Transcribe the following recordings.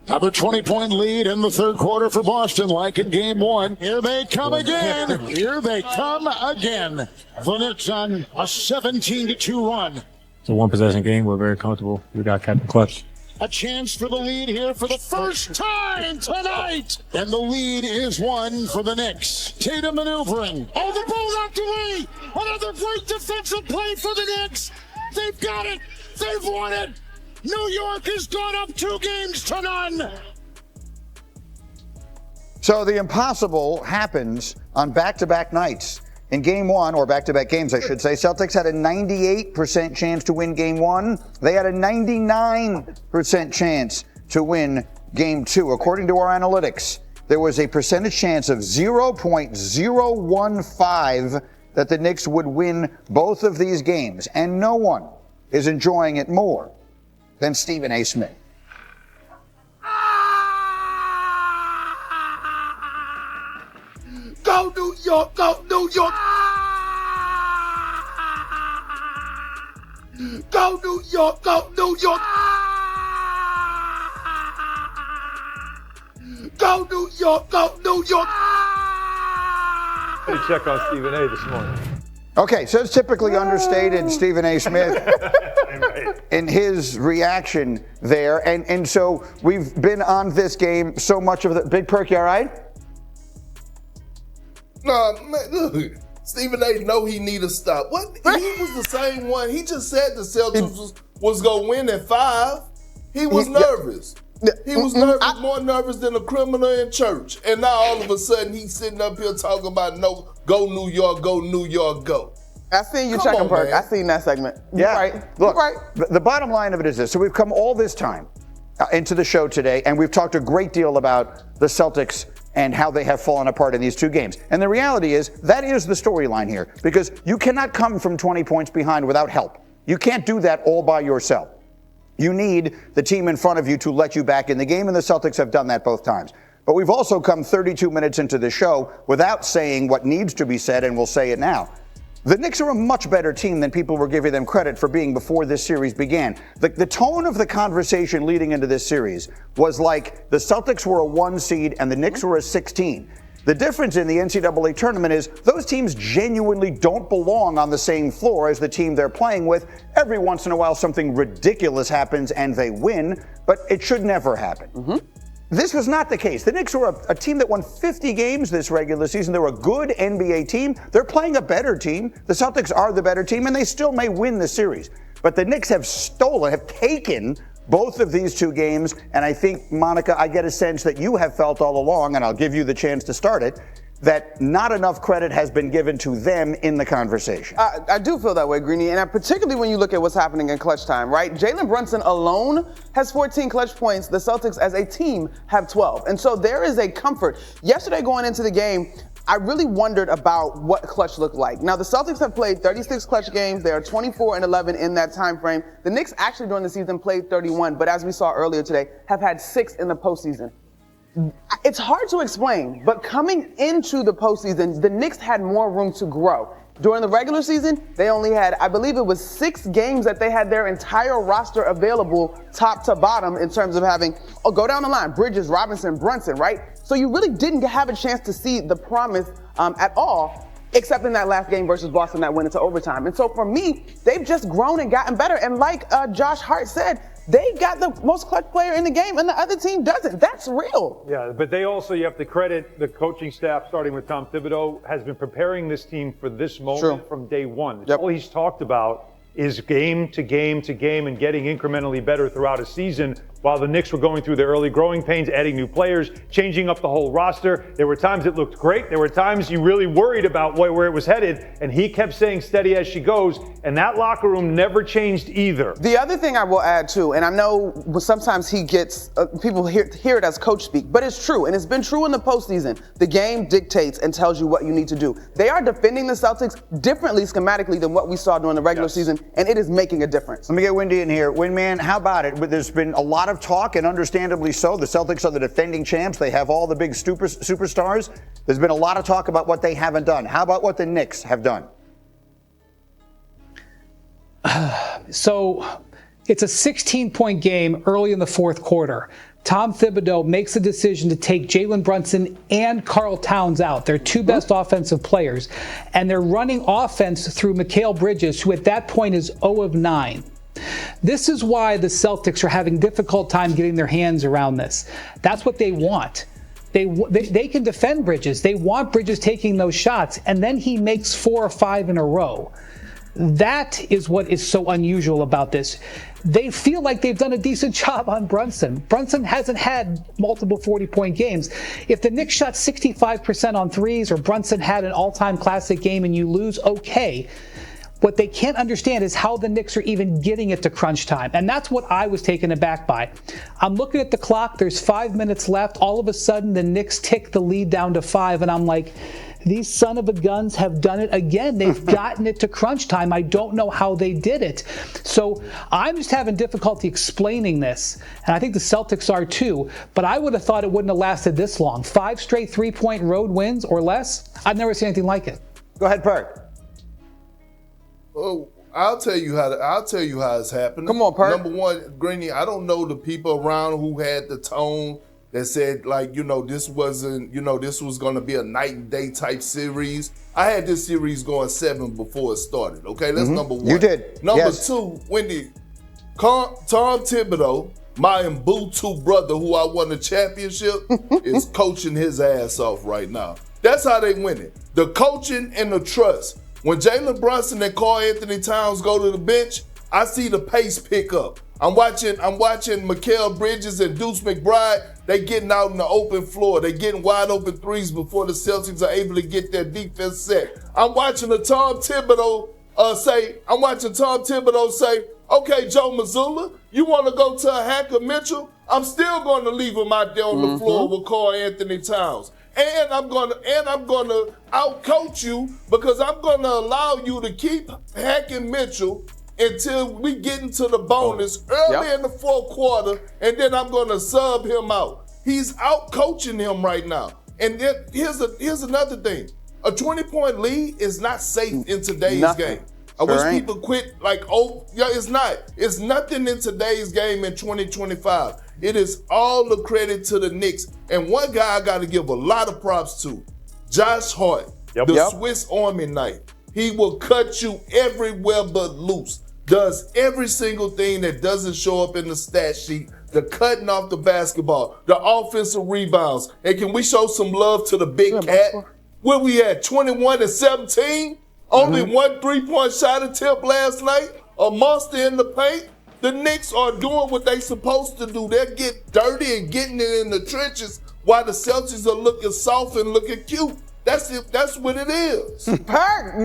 Another 20-point lead in the third quarter for Boston, like in game one. Here they come again. Here they come again. The Knicks on a 17-2 run. It's a one-possession game. We're very comfortable. We got Captain Clutch. A chance for the lead here for the first time tonight. And the lead is one for the Knicks. Tatum maneuvering. Oh, the ball knocked away. Another great defensive play for the Knicks. They've got it. They've won it. New York has gone up 2 games to none. So the impossible happens on back-to-back nights. In game one, or back-to-back games, I should say, Celtics had a 98% chance to win game one. They had a 99% chance to win game two. According to our analytics, there was a percentage chance of 0.015 that the Knicks would win both of these games. And no one is enjoying it more than Stephen A. Smith. Go New York, go New York. Go New York, go New York. Go New York, go New York. Hey, check on Stephen A. this morning. Okay, so it's typically understated Stephen A. Smith in his reaction there. And so we've been on this game so much of the Big Perk, you all right? Nah, man, look. Stephen A. know he need to stop. What? He was the same one. He just said the Celtics was going to win at 5. He was nervous. He was nervous, more nervous than a criminal in church. And now all of a sudden he's sitting up here talking about no, go New York, go New York, go. I seen you checking Perk. I seen that segment. Yeah. You're right. Look, You're right. The bottom line of it is this. So we've come all this time into the show today, and we've talked a great deal about the Celtics and how they have fallen apart in these 2 games. And the reality is that is the storyline here, because you cannot come from 20 points behind without help. You can't do that all by yourself. You need the team in front of you to let you back in the game, and the Celtics have done that both times. But we've also come 32 minutes into the show without saying what needs to be said, and we'll say it now. The Knicks are a much better team than people were giving them credit for being before this series began. The tone of the conversation leading into this series was like the Celtics were a 1 seed and the Knicks were a 16. The difference in the NCAA tournament is those teams genuinely don't belong on the same floor as the team they're playing with. Every once in a while, something ridiculous happens and they win, but it should never happen. This was not the case. The Knicks were a team that won 50 games this regular season. They're a good NBA team. They're playing a better team. The Celtics are the better team, and they still may win the series. But the Knicks have taken both of these 2 games, and I think, Monica, I get a sense that you have felt all along, and I'll give you the chance to start it, that not enough credit has been given to them in the conversation. I do feel that way, Greeny, and particularly when you look at what's happening in clutch time, right? Jalen Brunson alone has 14 clutch points. The Celtics as a team have 12. And so there is a comfort. Yesterday going into the game, I really wondered about what clutch looked like. Now, the Celtics have played 36 clutch games. They are 24-11 in that time frame. The Knicks actually during the season played 31, but as we saw earlier today, have had 6 in the postseason. It's hard to explain, but coming into the postseason, the Knicks had more room to grow. During the regular season, they only had, I believe it was 6 games that they had their entire roster available top to bottom in terms of having, go down the line, Bridges, Robinson, Brunson, right? So you really didn't have a chance to see the promise at all, except in that last game versus Boston that went into overtime. And so for me, they've just grown and gotten better. And like Josh Hart said, they got the most clutch player in the game and the other team doesn't. That's real. Yeah, but they also, you have to credit the coaching staff, starting with Tom Thibodeau, has been preparing this team for this moment from day one. All he's talked about is game to game to game and getting incrementally better throughout a season. While the Knicks were going through their early growing pains, adding new players, changing up the whole roster. There were times it looked great. There were times you really worried about where it was headed. And he kept saying steady as she goes. And that locker room never changed either. The other thing I will add too, and I know sometimes he gets, people hear it as coach speak, but it's true. And it's been true in the postseason. The game dictates and tells you what you need to do. They are defending the Celtics differently schematically than what we saw during the regular season. And it is making a difference. Let me get Winddy in here. Windman, how about it? There's been a lot of talk, and understandably so. The Celtics are the defending champs. They have all the big superstars. There's been a lot of talk about what they haven't done. How about what the Knicks have done? So it's a 16-point game early in the fourth quarter. Tom Thibodeau makes a decision to take Jalen Brunson and Karl Towns out, their two best offensive players, and they're running offense through Mikal Bridges, who at that point is 0 of 9. This is why the Celtics are having difficult time getting their hands around this. That's what they want. They can defend Bridges. They want Bridges taking those shots, and then he makes 4 or 5 in a row. That is what is so unusual about this. They feel like they've done a decent job on Brunson. Brunson hasn't had multiple 40-point games. If the Knicks shot 65% on threes or Brunson had an all-time classic game and you lose, okay. What they can't understand is how the Knicks are even getting it to crunch time. And that's what I was taken aback by. I'm looking at the clock. There's 5 minutes left. All of a sudden, the Knicks tick the lead down to 5. And I'm like, these son of a guns have done it again. They've gotten it to crunch time. I don't know how they did it. So I'm just having difficulty explaining this. And I think the Celtics are too. But I would have thought it wouldn't have lasted this long. 5 straight 3-point road wins or less. I've never seen anything like it. Go ahead, Perk. Oh, I'll tell you how it's happening. Come on, Perk. Number one, Greeny, I don't know the people around who had the tone that said, like, this was going to be a night and day type series. I had this series going 7 before it started. Okay, that's number one. You did. Number two, Winddy, Tom Thibodeau, my Mbutu brother, who I won the championship, is coaching his ass off right now. That's how they win it. The coaching and the trust. When Jalen Brunson and Karl Anthony Towns go to the bench, I see the pace pick up. I'm watching Mikal Bridges and Deuce McBride. They getting out in the open floor. They getting wide open threes before the Celtics are able to get their defense set. I'm watching Tom Thibodeau say, okay, Joe Mazzulla, you want to go to a Hacker Mitchell? I'm still going to leave him out there on the floor with Karl Anthony Towns. And I'm gonna outcoach you because I'm gonna allow you to keep hacking Mitchell until we get into the bonus early in the fourth quarter, and then I'm gonna sub him out. He's outcoaching him right now. And then here's another thing: a 20-point lead is not safe in today's game. I wish people quit it's not. It's nothing in today's game in 2025. It is all the credit to the Knicks. And one guy I got to give a lot of props to, Josh Hart, the Swiss Army knife. He will cut you everywhere but loose. Does every single thing that doesn't show up in the stat sheet. The cutting off the basketball, the offensive rebounds. And can we show some love to the big cat? Where we at, 21-17? Only 1 3-point shot attempt last night. A monster in the paint. The Knicks are doing what they're supposed to do. They're getting dirty and getting it in the trenches while the Celtics are looking soft and looking cute. That's it. That's what it is. Perk,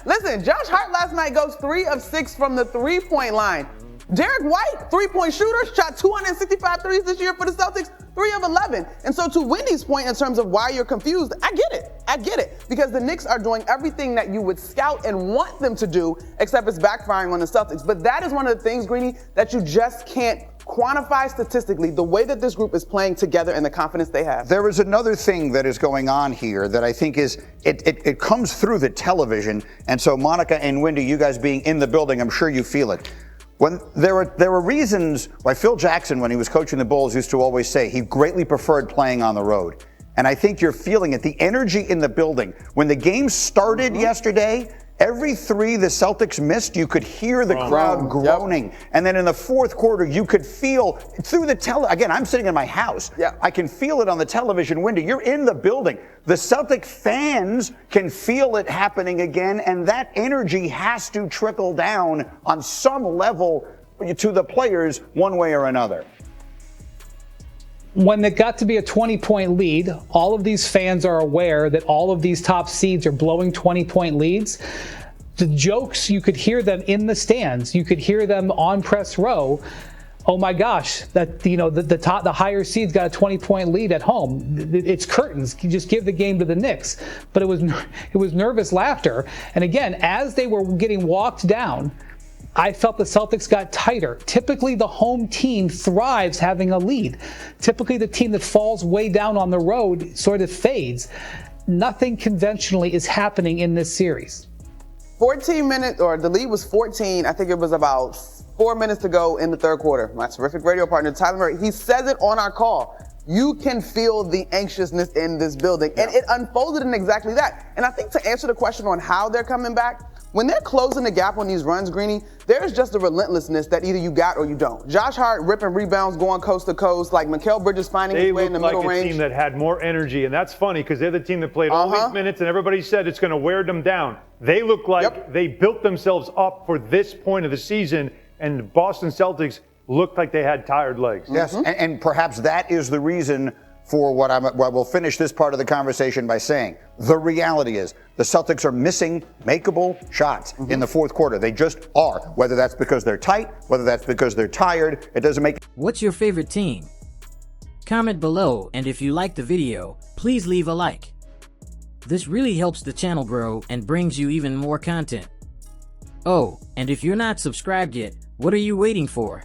listen, Josh Hart last night goes 3 of 6 from the 3-point line. Derek White, 3-point shooter, shot 265 threes this year for the Celtics, 3 of 11. And so to Windy's point in terms of why you're confused, I get it. Because the Knicks are doing everything that you would scout and want them to do, except it's backfiring on the Celtics. But that is one of the things, Greeny, that you just can't quantify statistically, the way that this group is playing together and the confidence they have. There is another thing that is going on here that I think is, it comes through the television. And so Monica and Winddy, you guys being in the building, I'm sure you feel it. When there were reasons why Phil Jackson, when he was coaching the Bulls, used to always say he greatly preferred playing on the road. And I think you're feeling it, the energy in the building. When the game started yesterday, every 3 the Celtics missed, you could hear the crowd groaning. And then in the fourth quarter, you could feel through the again, I'm sitting in my house. I can feel it on the television window. You're in the building. The Celtic fans can feel it happening again, and that energy has to trickle down on some level to the players one way or another. When it got to be a 20-point lead, all of these fans are aware that all of these top seeds are blowing 20-point leads. The jokes, you could hear them in the stands. You could hear them on press row. Oh my gosh, that the higher seeds got a 20-point lead at home. It's curtains. You just give the game to the Knicks. But it was nervous laughter. And again, as they were getting walked down, I felt the Celtics got tighter. Typically, the home team thrives having a lead. Typically, the team that falls way down on the road sort of fades. Nothing conventionally is happening in this series. 14 minutes, or the lead was 14. I think it was about 4 minutes to go in the third quarter. My terrific radio partner, Tyler Murray, he says it on our call. You can feel the anxiousness in this building. And it unfolded in exactly that. And I think to answer the question on how they're coming back, when they're closing the gap on these runs, Greeny, there's just a relentlessness that either you got or you don't. Josh Hart ripping rebounds, going coast to coast, like Mikal Bridges finding his way in the middle range. They look like a team that had more energy, and that's funny because they're the team that played all these minutes, and everybody said it's going to wear them down. They look like they built themselves up for this point of the season, and the Boston Celtics looked like they had tired legs. Yes, and perhaps that is the reason for what we'll finish this part of the conversation by saying. The reality is the Celtics are missing makeable shots in the fourth quarter. They just are. Whether that's because they're tight, whether that's because they're tired, it doesn't make. What's your favorite team? Comment below, and if you liked the video, please leave a like. This really helps the channel grow and brings you even more content. Oh, and if you're not subscribed yet, what are you waiting for?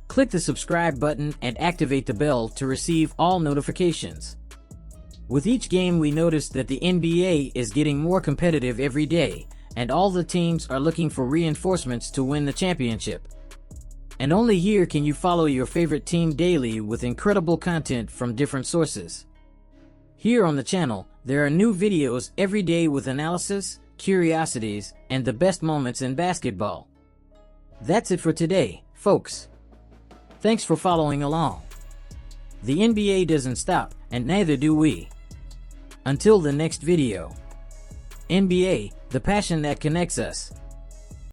Click the subscribe button and activate the bell to receive all notifications. With each game, we noticed that the NBA is getting more competitive every day, and all the teams are looking for reinforcements to win the championship. And only here can you follow your favorite team daily with incredible content from different sources. Here on the channel, there are new videos every day with analysis, curiosities, and the best moments in basketball. That's it for today, folks. Thanks for following along. The NBA doesn't stop, and neither do we. Until the next video. NBA, the passion that connects us.